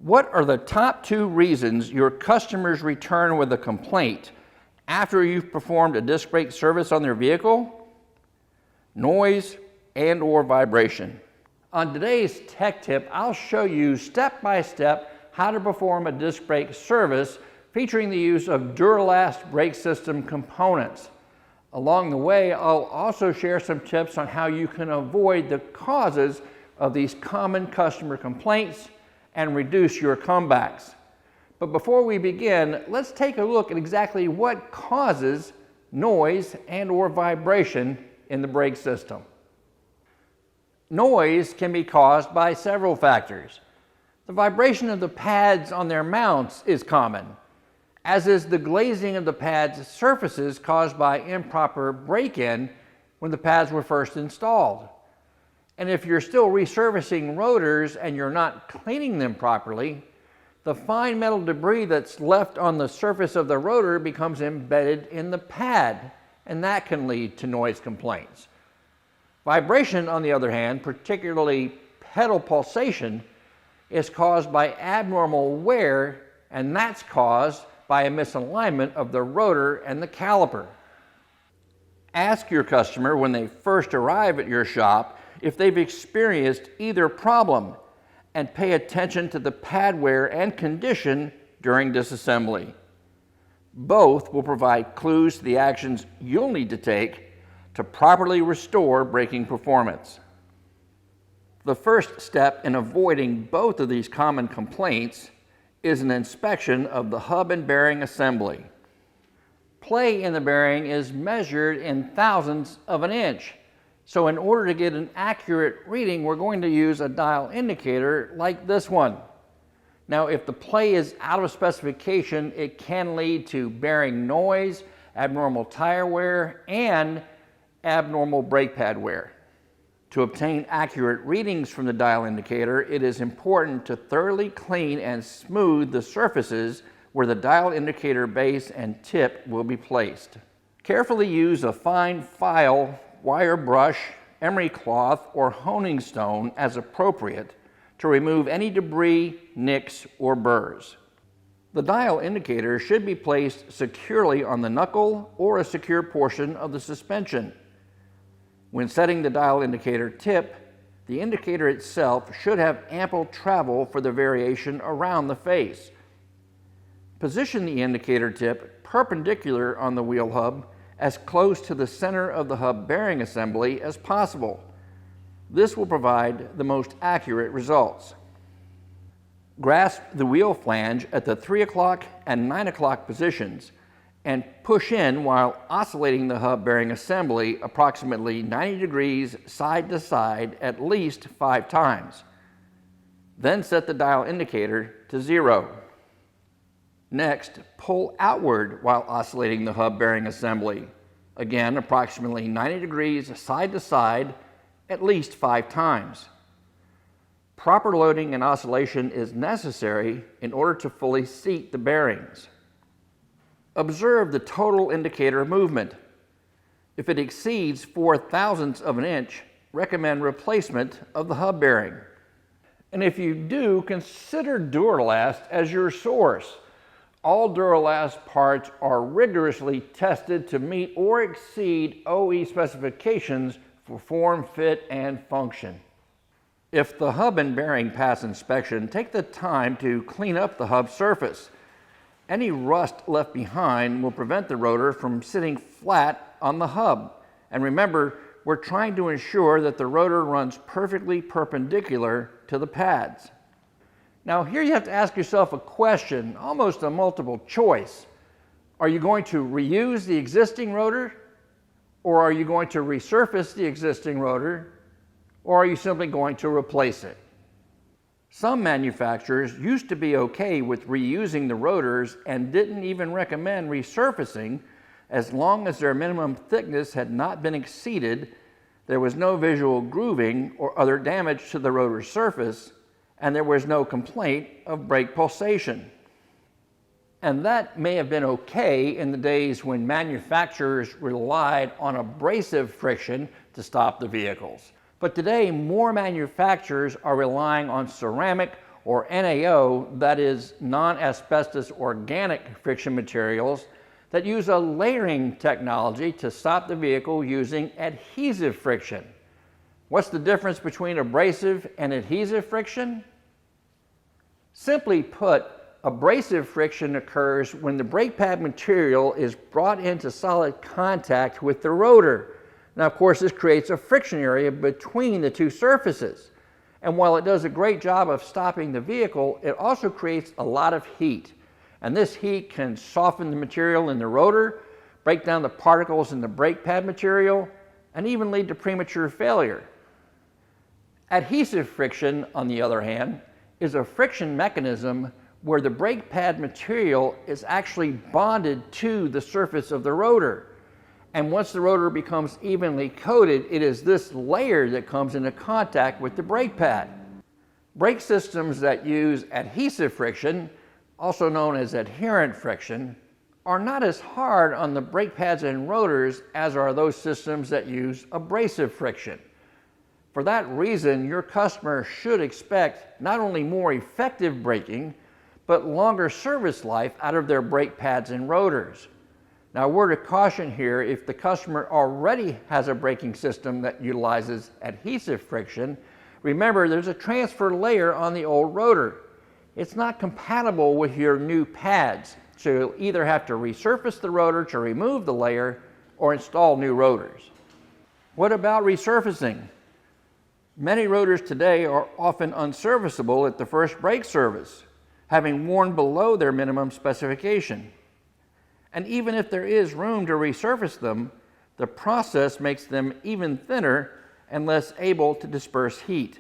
What are the top 2 reasons your customers return with a complaint after you've performed a disc brake service on their vehicle? Noise and/or vibration. On today's Tech Tip, I'll show you step-by-step how to perform a disc brake service featuring the use of Duralast brake system components. Along the way, I'll also share some tips on how you can avoid the causes of these common customer complaints and reduce your comebacks. But before we begin, let's take a look at exactly what causes noise and/or vibration in the brake system. Noise can be caused by several factors. The vibration of the pads on their mounts is common, as is the glazing of the pads' surfaces caused by improper break-in when the pads were first installed. And if you're still resurfacing rotors and you're not cleaning them properly, the fine metal debris that's left on the surface of the rotor becomes embedded in the pad, and that can lead to noise complaints. Vibration, on the other hand, particularly pedal pulsation, is caused by abnormal wear, and that's caused by a misalignment of the rotor and the caliper. Ask your customer when they first arrive at your shop if they've experienced either problem, and pay attention to the pad wear and condition during disassembly. Both will provide clues to the actions you'll need to take to properly restore braking performance. The first step in avoiding both of these common complaints is an inspection of the hub and bearing assembly. Play in the bearing is measured in thousandths of an inch. So in order to get an accurate reading, we're going to use a dial indicator like this one. Now, if the play is out of specification, it can lead to bearing noise, abnormal tire wear, and abnormal brake pad wear. To obtain accurate readings from the dial indicator, it is important to thoroughly clean and smooth the surfaces where the dial indicator base and tip will be placed. Carefully use a fine file, wire brush, emery cloth, or honing stone as appropriate to remove any debris, nicks, or burrs. The dial indicator should be placed securely on the knuckle or a secure portion of the suspension. When setting the dial indicator tip, the indicator itself should have ample travel for the variation around the face. Position the indicator tip perpendicular on the wheel hub as close to the center of the hub bearing assembly as possible. This will provide the most accurate results. Grasp the wheel flange at the 3 o'clock and 9 o'clock positions and push in while oscillating the hub bearing assembly approximately 90 degrees side to side at least 5 times. Then set the dial indicator to 0. Next, pull outward while oscillating the hub bearing assembly, again approximately 90 degrees side to side at least 5 times. Proper loading and oscillation is necessary in order to fully seat the bearings. Observe the total indicator movement. If it exceeds 4/1000ths of an inch, recommend replacement of the hub bearing. And if you do, consider Duralast as your source. All Duralast parts are rigorously tested to meet or exceed OE specifications for form, fit, and function. If the hub and bearing pass inspection, take the time to clean up the hub surface. Any rust left behind will prevent the rotor from sitting flat on the hub. And remember, we're trying to ensure that the rotor runs perfectly perpendicular to the pads. Now here you have to ask yourself a question, almost a multiple choice. Are you going to reuse the existing rotor? Or are you going to resurface the existing rotor? Or are you simply going to replace it? Some manufacturers used to be okay with reusing the rotors and didn't even recommend resurfacing as long as their minimum thickness had not been exceeded, there was no visual grooving or other damage to the rotor surface, and there was no complaint of brake pulsation. And that may have been okay in the days when manufacturers relied on abrasive friction to stop the vehicles. But today, more manufacturers are relying on ceramic or NAO, that is non-asbestos organic friction materials, that use a layering technology to stop the vehicle using adhesive friction. What's the difference between abrasive and adhesive friction? Simply put, abrasive friction occurs when the brake pad material is brought into solid contact with the rotor. Now, of course, this creates a friction area between the two surfaces. And while it does a great job of stopping the vehicle, it also creates a lot of heat. And this heat can soften the material in the rotor, break down the particles in the brake pad material, and even lead to premature failure. Adhesive friction, on the other hand, is a friction mechanism where the brake pad material is actually bonded to the surface of the rotor. And once the rotor becomes evenly coated, it is this layer that comes into contact with the brake pad. Brake systems that use adhesive friction, also known as adherent friction, are not as hard on the brake pads and rotors as are those systems that use abrasive friction. For that reason, your customer should expect not only more effective braking, but longer service life out of their brake pads and rotors. Now, a word of caution here: if the customer already has a braking system that utilizes adhesive friction, remember there's a transfer layer on the old rotor. It's not compatible with your new pads, so you'll either have to resurface the rotor to remove the layer or install new rotors. What about resurfacing? Many rotors today are often unserviceable at the first brake service, having worn below their minimum specification. And even if there is room to resurface them, the process makes them even thinner and less able to disperse heat.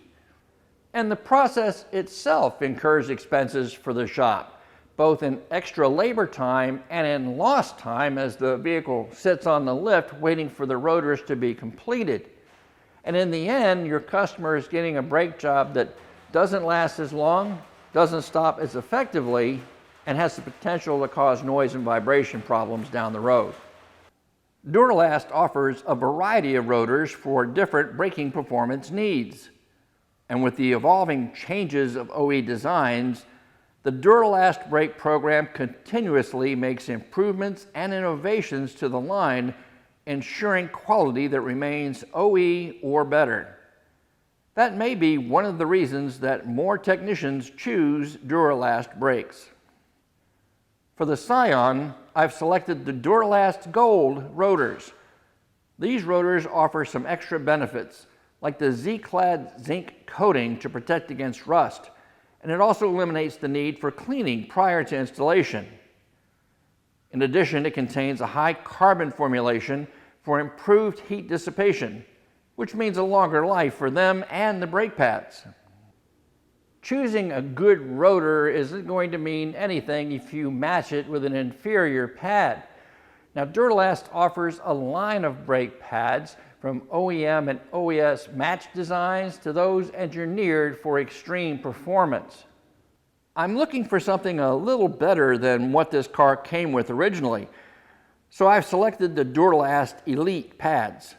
And the process itself incurs expenses for the shop, both in extra labor time and in lost time as the vehicle sits on the lift waiting for the rotors to be completed. And in the end, your customer is getting a brake job that doesn't last as long, doesn't stop as effectively, and has the potential to cause noise and vibration problems down the road. Duralast offers a variety of rotors for different braking performance needs. And with the evolving changes of OE designs, the Duralast brake program continuously makes improvements and innovations to the line, ensuring quality that remains OE or better. That may be one of the reasons that more technicians choose Duralast brakes. For the Scion, I've selected the Duralast Gold rotors. These rotors offer some extra benefits, like the Z-clad zinc coating to protect against rust, and it also eliminates the need for cleaning prior to installation. In addition, it contains a high carbon formulation for improved heat dissipation, which means a longer life for them and the brake pads. Choosing a good rotor isn't going to mean anything if you match it with an inferior pad. Now, Duralast offers a line of brake pads from OEM and OES match designs to those engineered for extreme performance. I'm looking for something a little better than what this car came with originally, so I've selected the Duralast Elite pads.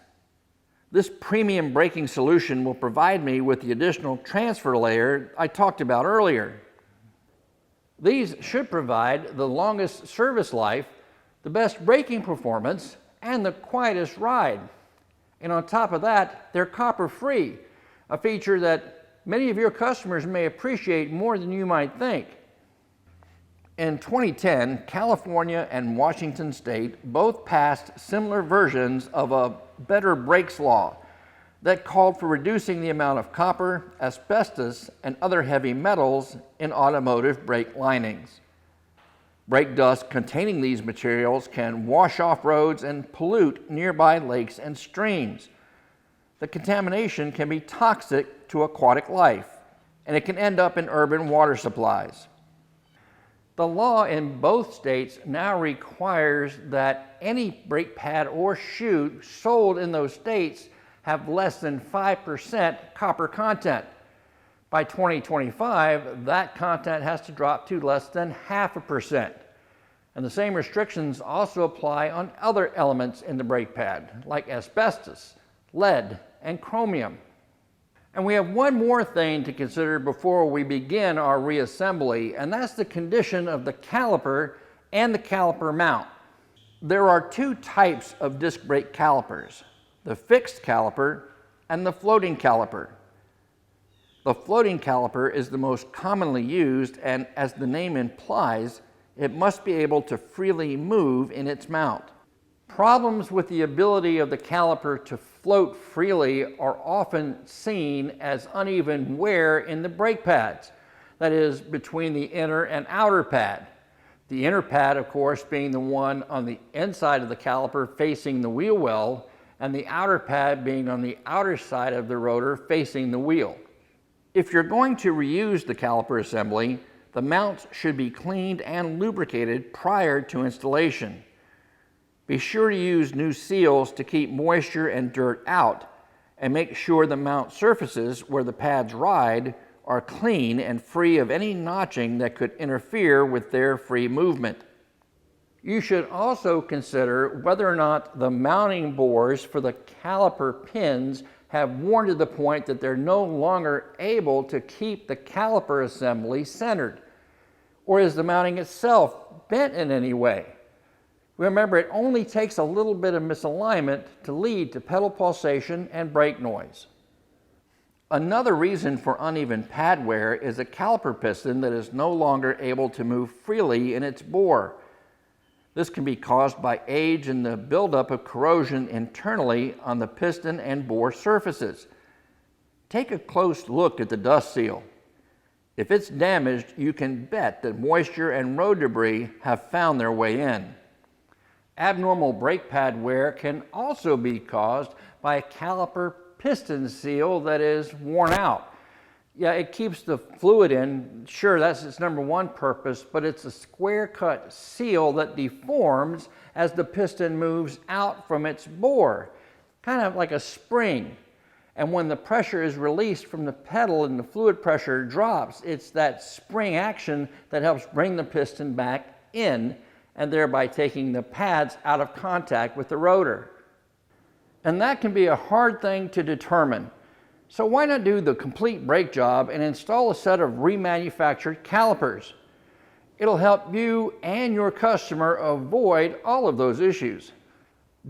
This premium braking solution will provide me with the additional transfer layer I talked about earlier. These should provide the longest service life, the best braking performance, and the quietest ride. And on top of that, they're copper-free, a feature that many of your customers may appreciate more than you might think. In 2010, California and Washington State both passed similar versions of a Better Brakes law that called for reducing the amount of copper, asbestos, and other heavy metals in automotive brake linings. Brake dust containing these materials can wash off roads and pollute nearby lakes and streams. The contamination can be toxic to aquatic life, and it can end up in urban water supplies. The law in both states now requires that any brake pad or shoe sold in those states have less than 5% copper content. By 2025, that content has to drop to less than 0.5%. And the same restrictions also apply on other elements in the brake pad, like asbestos, lead, and chromium. And we have one more thing to consider before we begin our reassembly, and that's the condition of the caliper and the caliper mount. There are two types of disc brake calipers, the fixed caliper and the floating caliper. The floating caliper is the most commonly used, and as the name implies, it must be able to freely move in its mount. Problems with the ability of the caliper to float freely are often seen as uneven wear in the brake pads, that is, between the inner and outer pad. The inner pad, of course, being the one on the inside of the caliper facing the wheel well, and the outer pad being on the outer side of the rotor facing the wheel. If you're going to reuse the caliper assembly, the mounts should be cleaned and lubricated prior to installation. Be sure to use new seals to keep moisture and dirt out, and make sure the mount surfaces where the pads ride are clean and free of any notching that could interfere with their free movement. You should also consider whether or not the mounting bores for the caliper pins have worn to the point that they're no longer able to keep the caliper assembly centered. Or is the mounting itself bent in any way? Remember, it only takes a little bit of misalignment to lead to pedal pulsation and brake noise. Another reason for uneven pad wear is a caliper piston that is no longer able to move freely in its bore. This can be caused by age and the buildup of corrosion internally on the piston and bore surfaces. Take a close look at the dust seal. If it's damaged, you can bet that moisture and road debris have found their way in. Abnormal brake pad wear can also be caused by a caliper piston seal that is worn out. Yeah, it keeps the fluid in. Sure, that's its number one purpose, but it's a square cut seal that deforms as the piston moves out from its bore, kind of like a spring. And when the pressure is released from the pedal and the fluid pressure drops, it's that spring action that helps bring the piston back in, and thereby taking the pads out of contact with the rotor. And that can be a hard thing to determine. So why not do the complete brake job and install a set of remanufactured calipers? It'll help you and your customer avoid all of those issues.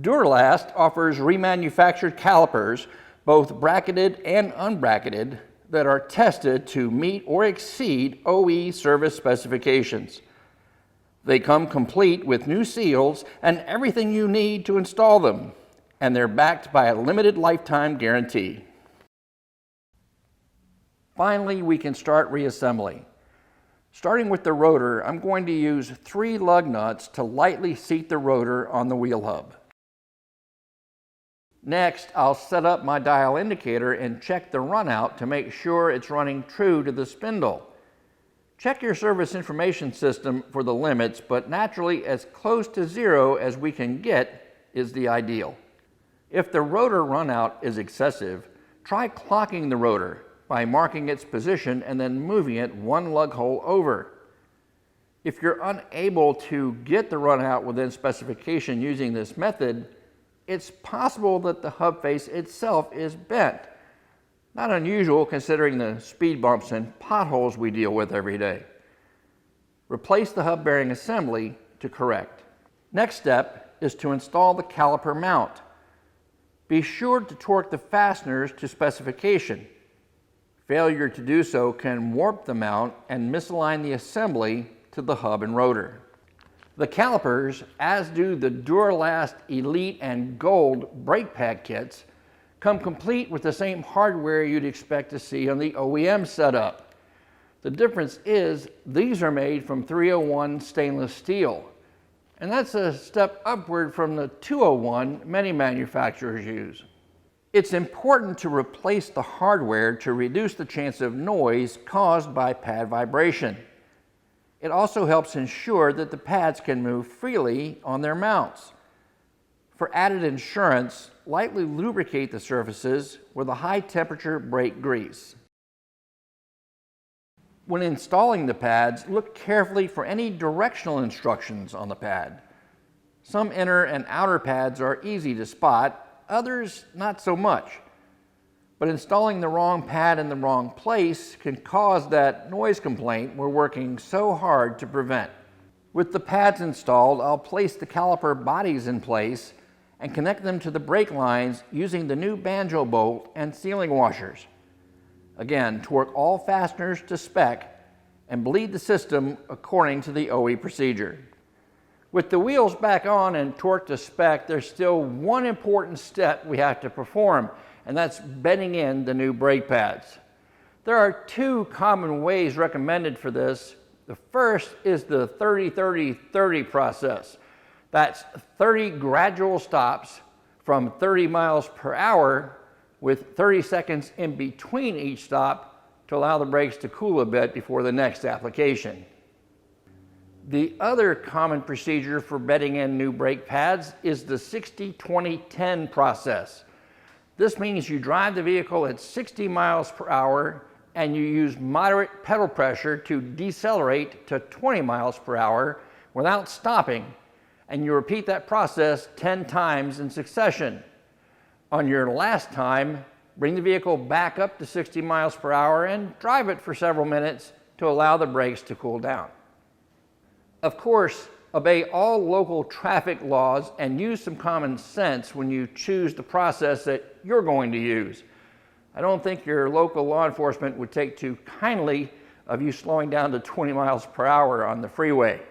Duralast offers remanufactured calipers, both bracketed and unbracketed, that are tested to meet or exceed OE service specifications. They come complete with new seals and everything you need to install them, and they're backed by a limited lifetime guarantee. Finally, we can start reassembly. Starting with the rotor, I'm going to use 3 lug nuts to lightly seat the rotor on the wheel hub. Next, I'll set up my dial indicator and check the runout to make sure it's running true to the spindle. Check your service information system for the limits, but naturally as close to 0 as we can get is the ideal. If the rotor runout is excessive, try clocking the rotor by marking its position and then moving it 1 lug hole over. If you're unable to get the runout within specification using this method, it's possible that the hub face itself is bent. Not unusual considering the speed bumps and potholes we deal with every day. Replace the hub bearing assembly to correct. Next step is to install the caliper mount. Be sure to torque the fasteners to specification. Failure to do so can warp the mount and misalign the assembly to the hub and rotor. The calipers, as do the Duralast Elite and Gold brake pad kits, come complete with the same hardware you'd expect to see on the OEM setup. The difference is these are made from 301 stainless steel, and that's a step upward from the 201 many manufacturers use. It's important to replace the hardware to reduce the chance of noise caused by pad vibration. It also helps ensure that the pads can move freely on their mounts. For added insurance, lightly lubricate the surfaces with a high-temperature brake grease. When installing the pads, look carefully for any directional instructions on the pad. Some inner and outer pads are easy to spot, others not so much. But installing the wrong pad in the wrong place can cause that noise complaint we're working so hard to prevent. With the pads installed, I'll place the caliper bodies in place and connect them to the brake lines using the new banjo bolt and sealing washers. Again, torque all fasteners to spec and bleed the system according to the OE procedure. With the wheels back on and torqued to spec, there's still one important step we have to perform, and that's bedding in the new brake pads. There are two common ways recommended for this. The first is the 30-30-30 process. That's 30 gradual stops from 30 miles per hour with 30 seconds in between each stop to allow the brakes to cool a bit before the next application. The other common procedure for bedding in new brake pads is the 60-20-10 process. This means you drive the vehicle at 60 miles per hour and you use moderate pedal pressure to decelerate to 20 miles per hour without stopping, and you repeat that process 10 times in succession. On your last time, bring the vehicle back up to 60 miles per hour and drive it for several minutes to allow the brakes to cool down. Of course, obey all local traffic laws and use some common sense when you choose the process that you're going to use. I don't think your local law enforcement would take too kindly of you slowing down to 20 miles per hour on the freeway.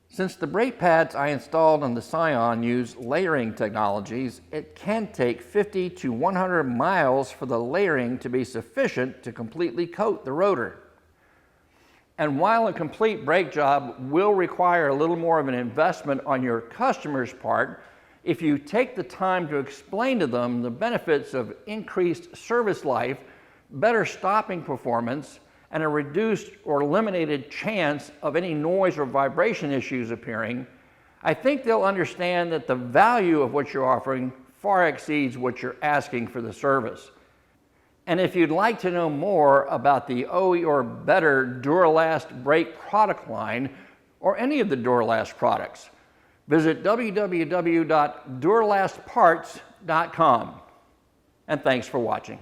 Since the brake pads I installed on the Scion use layering technologies, it can take 50 to 100 miles for the layering to be sufficient to completely coat the rotor. And while a complete brake job will require a little more of an investment on your customer's part, if you take the time to explain to them the benefits of increased service life, better stopping performance, and a reduced or eliminated chance of any noise or vibration issues appearing, I think they'll understand that the value of what you're offering far exceeds what you're asking for the service. And if you'd like to know more about the OE or better Duralast brake product line, or any of the Duralast products, visit www.duralastparts.com. And thanks for watching.